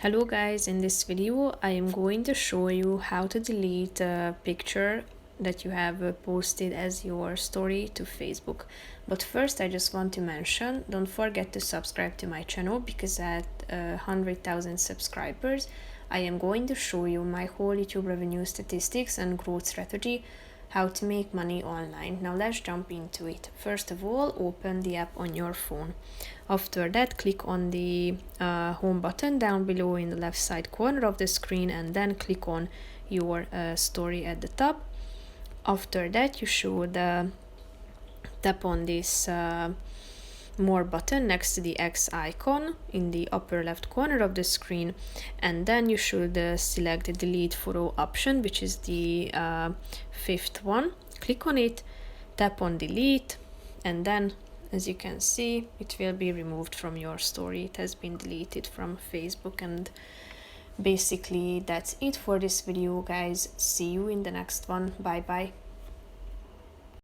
Hello guys, in this video I am going to show you how to delete a picture that you have posted as your story to Facebook. But first I just want to mention, don't forget to subscribe to my channel because at 100,000 subscribers I am going to show you my whole YouTube revenue statistics and growth strategy, how to make money online. Now let's jump into it. First of all, open the app on your phone. After that, click on the home button down below in the left side corner of the screen and then click on your story at the top. After that, you should tap on this more button next to the X icon in the upper left corner of the screen, and then you should select the delete photo option, which is the fifth one. Click on it, tap on delete, and then as you can see it will be removed from your story. It has been deleted from Facebook, and basically that's it for this video guys. See you in the next one. Bye bye.